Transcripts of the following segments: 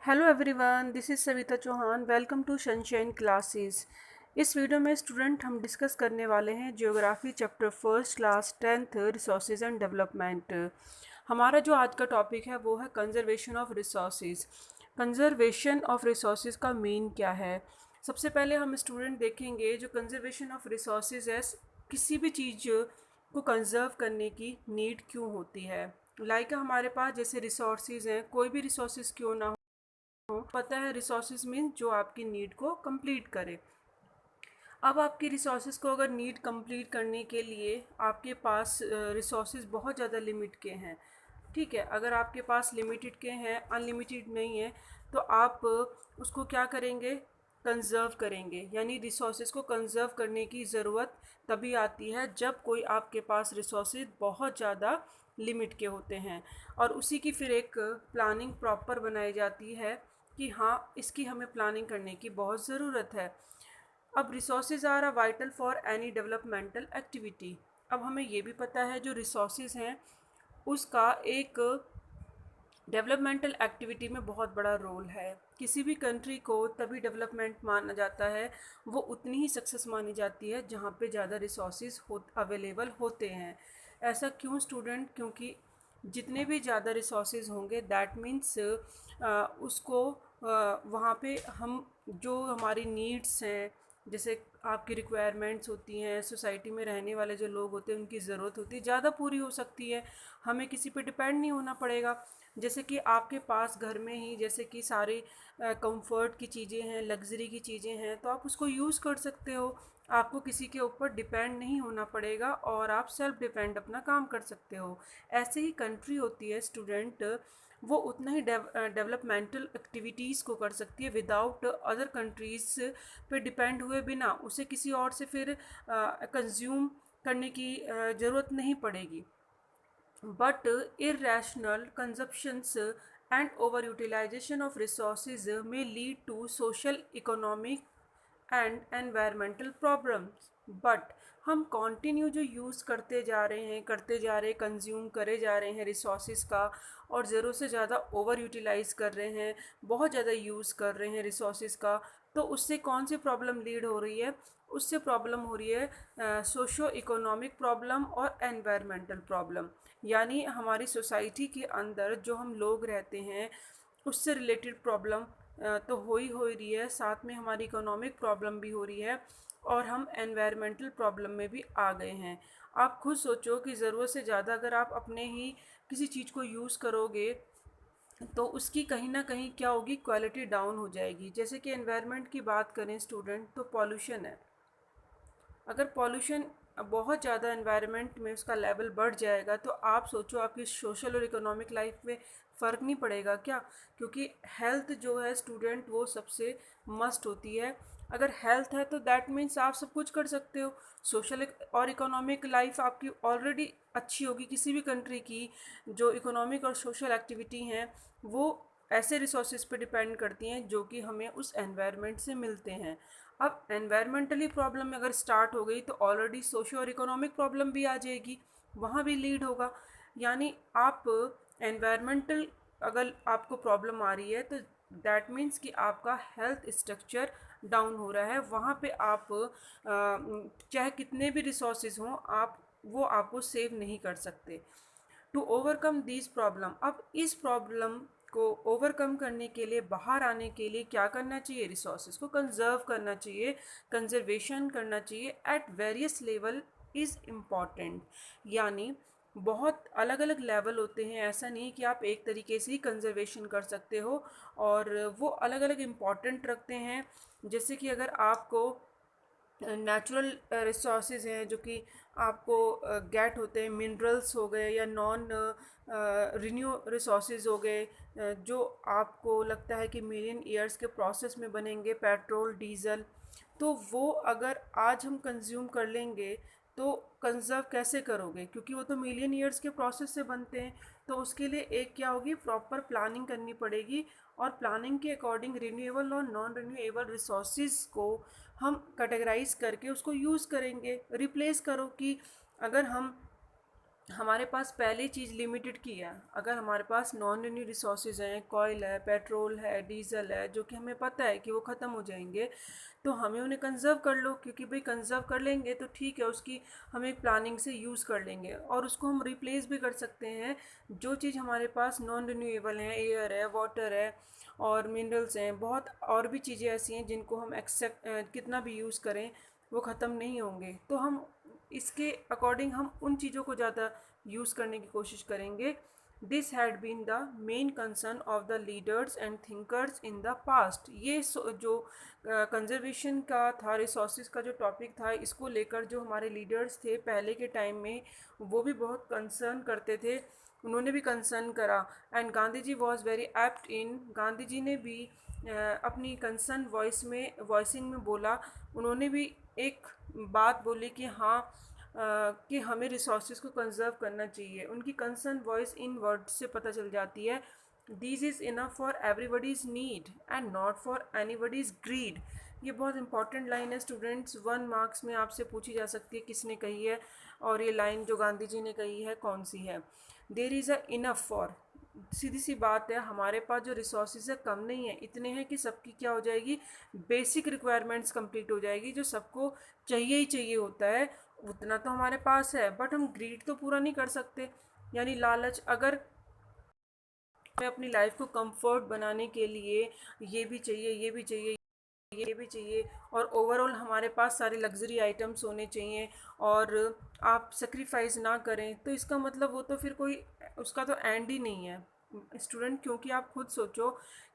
Hello everyone, this is Savita Chauhan. Welcome to Sunshine Classes. इस video में student हम discuss करने वाले हैं geography chapter first class 10th resources and development. हमारा जो आज का टॉपिक है वो है conservation of resources. Conservation of resources का मीन क्या है? सबसे पहले हम स्टूडेंट देखेंगे जो कंजर्वेशन ऑफ रिसोर्सेज है, किसी भी चीज़ को कंजर्व करने की नीड क्यों होती है। हमारे पास जैसे रिसोर्सेज हैं, कोई भी रिसोर्सेज क्यों ना पता है, रिसोर्सेज मीन जो आपकी नीड को कंप्लीट करे। अब आपकी रिसोर्सेज को अगर नीड कंप्लीट करने के लिए आपके पास रिसोर्सेज बहुत ज़्यादा लिमिट के हैं, ठीक है, अगर आपके पास लिमिटेड के हैं, अनलिमिटेड नहीं है, तो आप उसको क्या करेंगे? कंजर्व करेंगे। यानी रिसोर्सेज को कंजर्व करने की ज़रूरत तभी आती है जब कोई आपके पास रिसोर्सेज बहुत ज़्यादा लिमिट के होते हैं, और उसी की फिर एक प्लानिंग प्रॉपर बनाई जाती है कि हाँ, इसकी हमें प्लानिंग करने की बहुत ज़रूरत है। अब resources are a vital for any developmental activity. अब हमें ये भी पता है जो रिसोर्सेज हैं उसका एक डेवलपमेंटल एक्टिविटी में बहुत बड़ा रोल है। किसी भी कंट्री को तभी डेवलपमेंट माना जाता है, वो उतनी ही सक्सेस मानी जाती है जहाँ पे ज़्यादा रिसोर्सेज अवेलेबल होते हैं। ऐसा क्यों स्टूडेंट? क्योंकि जितने भी ज़्यादा रिसोर्सेज होंगे दैट मीन्स उसको वहाँ पे हम जो हमारी नीड्स हैं, जैसे आपकी रिक्वायरमेंट्स होती हैं, सोसाइटी में रहने वाले जो लोग होते हैं उनकी ज़रूरत होती है, ज़्यादा पूरी हो सकती है। हमें किसी पे डिपेंड नहीं होना पड़ेगा। जैसे कि आपके पास घर में ही जैसे कि सारे कंफर्ट की चीज़ें हैं, लग्जरी की चीज़ें हैं, तो आप उसको यूज़ कर सकते हो। आपको किसी के ऊपर डिपेंड नहीं होना पड़ेगा और आप सेल्फ डिपेंड अपना काम कर सकते हो। ऐसे ही कंट्री होती है स्टूडेंट, वो उतना ही डेवलपमेंटल एक्टिविटीज़ को कर सकती है विदाउट अदर कंट्रीज़ पे डिपेंड हुए बिना। उसे किसी और से फिर कंज्यूम करने की ज़रूरत नहीं पड़ेगी। But irrational consumptions and overutilization of resources may lead to social, economic and environmental problems. But हम कॉन्टिन्यू जो यूज़ करते जा रहे हैं, कंज्यूम करे जा रहे हैं रिसोर्सेज का, और ज़रूरत से ज़्यादा ओवर यूटिलाइज कर रहे हैं, बहुत ज़्यादा यूज़ कर रहे हैं रिसोर्सेज का, तो उससे कौन सी प्रॉब्लम लीड हो रही है? उससे प्रॉब्लम हो रही है सोशो इकोनॉमिक प्रॉब्लम और एनवायरमेंटल प्रॉब्लम। यानी हमारी सोसाइटी के अंदर जो हम लोग रहते हैं उससे रिलेटेड प्रॉब्लम तो हो ही रही है, साथ में हमारी इकोनॉमिक प्रॉब्लम भी हो रही है, और हम एनवायरमेंटल प्रॉब्लम में भी आ गए हैं। आप खुद सोचो कि ज़रूरत से ज़्यादा अगर आप अपने ही किसी चीज़ को यूज़ करोगे तो उसकी कहीं ना कहीं क्या होगी? क्वालिटी डाउन हो जाएगी। जैसे कि एनवायरनमेंट की बात करें स्टूडेंट, तो पॉल्यूशन है। अगर पॉल्यूशन बहुत ज़्यादा एनवायरनमेंट में उसका लेवल बढ़ जाएगा तो आप सोचो आपकी सोशल और इकोनॉमिक लाइफ में फ़र्क नहीं पड़ेगा क्या? क्योंकि हेल्थ जो है स्टूडेंट वो सबसे मस्ट होती है। अगर हेल्थ है तो दैट मीन्स आप सब कुछ कर सकते हो। सोशल और इकोनॉमिक लाइफ आपकी ऑलरेडी अच्छी होगी। किसी भी कंट्री की जो इकोनॉमिक और सोशल एक्टिविटी हैं वो ऐसे रिसोर्सेज पे डिपेंड करती हैं जो कि हमें उस एनवायरनमेंट से मिलते हैं। अब एनवायरमेंटली प्रॉब्लम अगर स्टार्ट हो गई तो ऑलरेडी सोशो और इकोनॉमिक प्रॉब्लम भी आ जाएगी, वहाँ भी लीड होगा। यानी आप एनवायरमेंटल अगर आपको प्रॉब्लम आ रही है तो दैट मीन्स कि आपका हेल्थ स्ट्रक्चर डाउन हो रहा है। वहाँ पे आप चाहे कितने भी रिसोर्सेज हों, आप वो आपको सेव नहीं कर सकते। टू ओवरकम दिस प्रॉब्लम, अब इस प्रॉब्लम को ओवरकम करने के लिए, बाहर आने के लिए क्या करना चाहिए? रिसोर्सेज को कंजर्व करना चाहिए, कंजर्वेशन करना चाहिए at various level is important. यानी बहुत अलग अलग लेवल होते हैं, ऐसा नहीं कि आप एक तरीके से ही कंजर्वेशन कर सकते हो, और वो अलग अलग इम्पॉर्टेंट रखते हैं। जैसे कि अगर आपको नेचुरल रिसोर्सेज हैं जो कि आपको गेट होते हैं, मिनरल्स हो गए या नॉन रिन्यू रिसोर्सेज हो गए, जो आपको लगता है कि मिलियन ईयर्स के प्रोसेस में बनेंगे, पेट्रोल डीजल, तो वो अगर आज हम कंज्यूम कर लेंगे तो कंजर्व कैसे करोगे? क्योंकि वो तो मिलियन ईयर्स के प्रोसेस से बनते हैं। तो उसके लिए एक क्या होगी? प्रॉपर प्लानिंग करनी पड़ेगी, और प्लानिंग के अकॉर्डिंग रिन्यूएबल और नॉन रिन्यूएबल रिसोर्सेज को हम कैटेगराइज करके उसको यूज़ करेंगे। रिप्लेस करो कि अगर हम हमारे पास पहले चीज़ लिमिटेड की है। अगर हमारे पास नॉन रिन्यू रिसोर्सेज हैं, कोयल है, पेट्रोल है, डीजल है, जो कि हमें पता है कि वो ख़त्म हो जाएंगे, तो हमें उन्हें कंज़र्व कर लो, क्योंकि भाई कंज़र्व कर लेंगे तो ठीक है, उसकी हम एक प्लानिंग से यूज़ कर लेंगे और उसको हम रिप्लेस भी कर सकते हैं। जो चीज़ हमारे पास नॉन रिन्यूएबल हैं, एयर है, वाटर है और मिनरल्स हैं, बहुत और भी चीज़ें ऐसी हैं जिनको हम एक्सेप्ट कितना भी यूज़ करें वो ख़त्म नहीं होंगे। तो हम इसके अकॉर्डिंग हम उन चीज़ों को ज़्यादा यूज़ करने की कोशिश करेंगे। This had been the main concern of the leaders and thinkers in the past. ये जो कंजर्वेशन का था, रिसोर्सेज का जो टॉपिक था, इसको लेकर जो हमारे लीडर्स थे पहले के टाइम में, वो भी बहुत कंसर्न करते थे, उन्होंने भी कंसर्न करा। And Gandhi ji was very apt in, Gandhi ji ने भी अपनी कंसर्न वॉइसिंग में बोला, उन्होंने भी एक बात बोली कि हाँ, कि हमें रिसोर्सेज को कंजर्व करना चाहिए। उनकी कंसर्न वॉइस इन वर्ड से पता चल जाती है। This is enough for everybody's need and not for anybody's greed. ये बहुत इंपॉर्टेंट लाइन है स्टूडेंट्स, 1 मार्क्स में आपसे पूछी जा सकती है किसने कही है, और ये लाइन जो गांधी जी ने कही है कौन सी है। There is a enough for, सीधी सी बात है, हमारे पास जो रिसोर्सेज है कम नहीं है, इतने हैं कि सबकी क्या हो जाएगी, बेसिक रिक्वायरमेंट्स कंप्लीट हो जाएगी। जो सबको चाहिए ही चाहिए होता है उतना तो हमारे पास है, बट हम ग्रीड तो पूरा नहीं कर सकते, यानी लालच। अगर हमें अपनी लाइफ को कंफर्ट बनाने के लिए ये भी चाहिए, ये भी चाहिए, ये भी चाहिए, और ओवरऑल हमारे पास सारे लग्जरी आइटम्स होने चाहिए, और आप सेक्रीफाइस ना करें, तो इसका मतलब वो तो फिर कोई उसका तो एंड ही नहीं है स्टूडेंट। क्योंकि आप खुद सोचो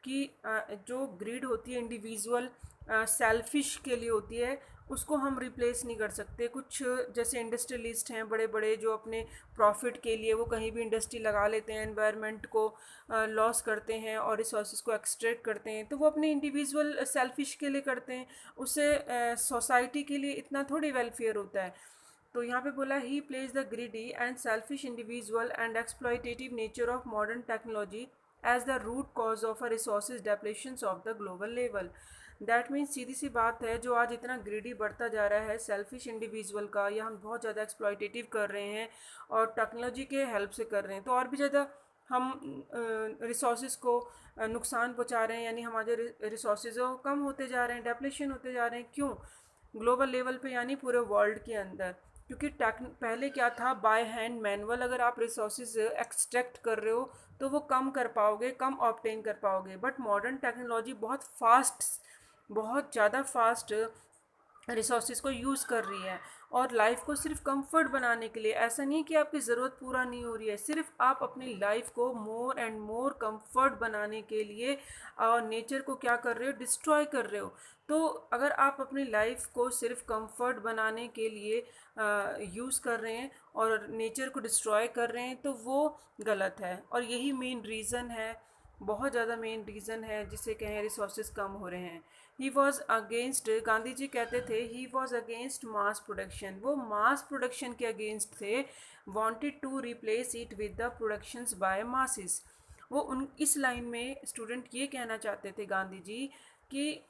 कि जो ग्रीड होती है इंडिविजुअल सेल्फिश के लिए होती है, उसको हम रिप्लेस नहीं कर सकते। कुछ जैसे इंडस्ट्रियलिस्ट हैं बड़े बड़े, जो अपने प्रॉफिट के लिए वो कहीं भी इंडस्ट्री लगा लेते हैं, एनवायरनमेंट को लॉस करते हैं और रिसोर्सेज को एक्सट्रैक्ट करते हैं, तो वो अपने इंडिविजुअल सेल्फिश के लिए करते हैं, उससे सोसाइटी के लिए इतना थोड़ी वेलफेयर होता है। तो यहाँ पे बोला ही places the greedy and selfish individual and exploitative nature of modern technology as the root cause of a resources depletions of the global level. That means सीधी सी बात है, जो आज इतना ग्रीडी बढ़ता जा रहा है सेल्फिश इंडिविजुअल का, या हम बहुत ज़्यादा एक्सप्लॉयटेटिव कर रहे हैं और टेक्नोलॉजी के हेल्प से कर रहे हैं, तो और भी ज़्यादा हम रिसोर्सेज को नुकसान पहुंचा रहे हैं, यानी हमारे रिसोर्सेज कम होते जा रहे हैं, डेप्लेशन होते जा रहे हैं। क्यों? ग्लोबल लेवल पे, यानी पूरे वर्ल्ड के अंदर। क्योंकि पहले क्या था, बाय हैंड मैनुअल अगर आप रिसोर्सेज एक्सट्रैक्ट कर रहे हो तो वो कम कर पाओगे, कम ऑब्टेन कर पाओगे। बट मॉडर्न टेक्नोलॉजी बहुत फास्ट, बहुत ज़्यादा फास्ट रिसोर्सेज को यूज़ कर रही है, और लाइफ को सिर्फ कंफर्ट बनाने के लिए। ऐसा नहीं कि आपकी ज़रूरत पूरा नहीं हो रही है, सिर्फ आप अपनी लाइफ को मोर एंड मोर कंफर्ट बनाने के लिए और नेचर को क्या कर रहे हो, डिस्ट्रॉय कर रहे हो। तो अगर आप अपनी लाइफ को सिर्फ कंफर्ट बनाने के लिए यूज़ कर रहे हैं और नेचर को डिस्ट्रॉय कर रहे हैं, तो वो गलत है। और यही मेन रीज़न है, बहुत ज़्यादा मेन रीज़न है जिसे कहें रिसोर्सेज कम हो रहे हैं। He was against, Gandhi ji कहते थे he was against mass production, वो मास प्रोडक्शन के अगेंस्ट थे। Wanted to replace it with the productions by masses. वो उन इस लाइन में स्टूडेंट ये कहना चाहते थे गांधी जी कि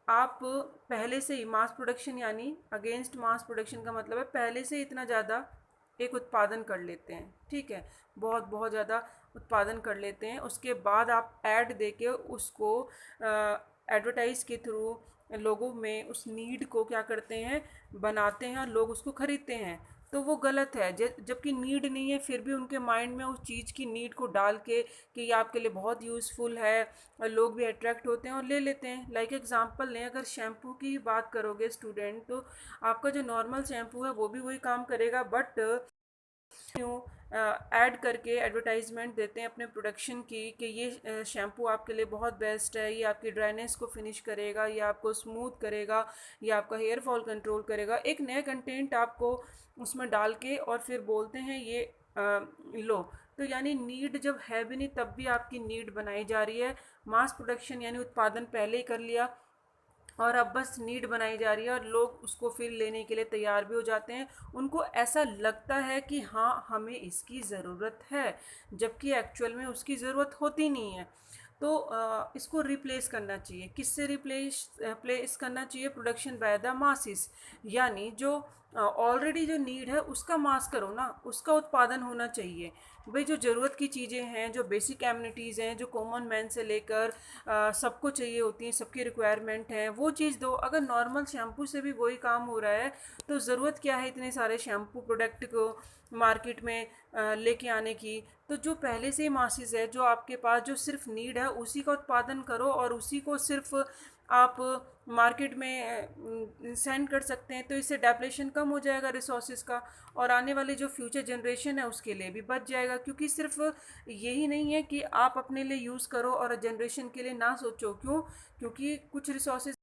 आप पहले से ही मास प्रोडक्शन, यानी अगेंस्ट मास प्रोडक्शन का मतलब है पहले से इतना ज़्यादा एक उत्पादन कर लेते हैं, ठीक है, बहुत बहुत ज़्यादा उत्पादन कर लेते हैं, उसके बाद आप ऐड दे के उसको एडवर्टाइज़ के थ्रू लोगों में उस नीड को क्या करते हैं, बनाते हैं और लोग उसको ख़रीदते हैं। तो वो गलत है। जबकि नीड नहीं है फिर भी उनके माइंड में उस चीज़ की नीड को डाल के कि ये आपके लिए बहुत यूज़फुल है, और लोग भी अट्रैक्ट होते हैं और ले लेते हैं। लाइक एग्जांपल लें, अगर शैम्पू की बात करोगे स्टूडेंट, तो आपका जो नॉर्मल शैम्पू है वो भी वही काम करेगा, बट क्यों ऐड करके एडवर्टाइजमेंट देते हैं अपने प्रोडक्शन की कि ये शैम्पू आपके लिए बहुत बेस्ट है, ये आपकी ड्राइनेस को फिनिश करेगा, ये आपको स्मूथ करेगा, ये आपका हेयर फॉल कंट्रोल करेगा। एक नया कंटेंट आपको उसमें डाल के और फिर बोलते हैं ये लो। तो यानी नीड जब है भी नहीं तब भी आपकी नीड बनाई जा रही है। मास प्रोडक्शन यानी उत्पादन पहले ही कर लिया और अब बस नीड बनाई जा रही है, और लोग उसको फिर लेने के लिए तैयार भी हो जाते हैं। उनको ऐसा लगता है कि हाँ हमें इसकी ज़रूरत है, जबकि एक्चुअल में उसकी ज़रूरत होती नहीं है। तो इसको रिप्लेस करना चाहिए। किससे प्लेस करना चाहिए? प्रोडक्शन बाय द मासिस, यानी जो ऑलरेडी जो नीड है उसका मास करो ना, उसका उत्पादन होना चाहिए। भाई जो ज़रूरत की चीज़ें हैं, जो बेसिक एमिनिटीज़ हैं, जो कॉमन मैन से लेकर सबको चाहिए होती हैं, सबकी रिक्वायरमेंट है, वो चीज़ दो। अगर नॉर्मल शैम्पू से भी वही काम हो रहा है तो ज़रूरत क्या है इतने सारे शैम्पू प्रोडक्ट को मार्केट में लेके आने की? तो जो पहले से ही मासिस है, जो आपके पास जो सिर्फ नीड है, उसी का उत्पादन करो और उसी को सिर्फ आप मार्केट में सेंड कर सकते हैं। तो इससे डेप्लेशन कम हो जाएगा रिसोर्सेज का, और आने वाली जो फ्यूचर जनरेशन है उसके लिए भी बच जाएगा। क्योंकि सिर्फ यही नहीं है कि आप अपने लिए यूज़ करो और जनरेशन के लिए ना सोचो। क्यों? क्योंकि कुछ रिसोर्सेज,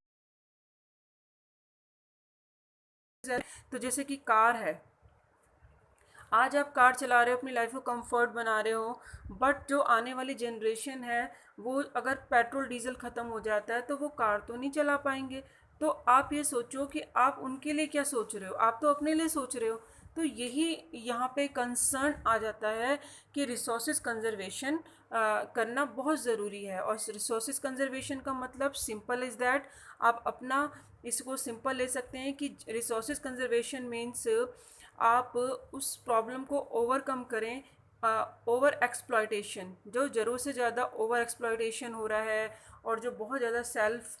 तो जैसे कि कार है, आज आप कार चला रहे हो, अपनी लाइफ को कंफर्ट बना रहे हो, बट जो आने वाली जनरेशन है वो अगर पेट्रोल डीजल ख़त्म हो जाता है तो वो कार तो नहीं चला पाएंगे। तो आप ये सोचो कि आप उनके लिए क्या सोच रहे हो, आप तो अपने लिए सोच रहे हो। तो यही यहाँ पे कंसर्न आ जाता है कि रिसोर्सेज कंजर्वेशन करना बहुत ज़रूरी है। और रिसोर्सेज कंजर्वेशन का मतलब सिंपल इज़ दैट, आप अपना इसको सिंपल ले सकते हैं कि रिसोर्सेज कंजर्वेशन मीन्स आप उस प्रॉब्लम को ओवरकम करें। ओवर एक्सप्लॉयटेशन, जो ज़रूरत से ज़्यादा ओवर एक्सप्लॉयटेशन हो रहा है और जो बहुत ज़्यादा सेल्फ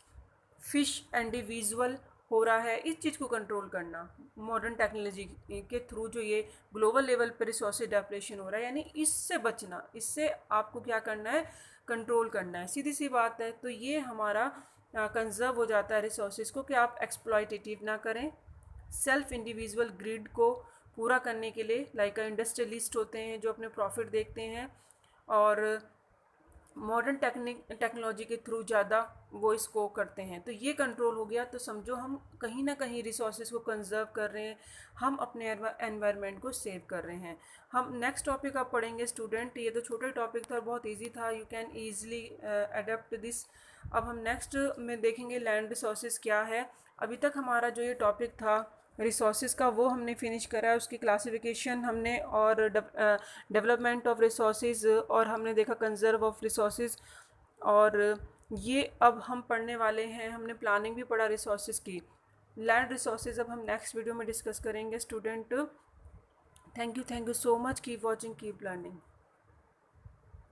फिश इंडिविजुअल हो रहा है, इस चीज़ को कंट्रोल करना मॉडर्न टेक्नोलॉजी के थ्रू। जो ये ग्लोबल लेवल पर रिसोर्स डेप्लेशन हो रहा है, यानी इससे बचना, इससे आपको क्या करना है? कंट्रोल करना है, सीधी सी बात है। तो ये हमारा कंजर्व हो जाता है रिसोर्सेज को, कि आप एक्सप्लॉयटेटिव ना करें। सेल्फ इंडिविजुअल ग्रिड को पूरा करने के लिए लाइक इंडस्ट्रियलिस्ट होते हैं जो अपने प्रॉफिट देखते हैं, और मॉडर्न टेक्नोलॉजी के थ्रू ज़्यादा वो इसको करते हैं। तो ये कंट्रोल हो गया, तो समझो हम कहीं ना कहीं रिसोर्सेज को कंजर्व कर रहे हैं, हम अपने एनवायरनमेंट को सेव कर रहे हैं। हम नेक्स्ट टॉपिक अब पढ़ेंगे स्टूडेंट। ये तो छोटा टॉपिक था और बहुत इजी था, you can easily adapt this. अब हम नेक्स्ट में देखेंगे लैंड रिसोर्सेज क्या है। अभी तक हमारा जो ये टॉपिक था रिसोर्सेज का वो हमने फिनिश करा है, उसकी क्लासिफिकेशन हमने, और डेवलपमेंट ऑफ रिसोर्सेज, और हमने देखा कंजर्व ऑफ रिसोर्सेज। और ये अब हम पढ़ने वाले हैं, हमने प्लानिंग भी पढ़ा रिसोर्सेज की। लैंड रिसोर्सेज अब हम नेक्स्ट वीडियो में डिस्कस करेंगे student. Thank you so much, keep watching, keep learning.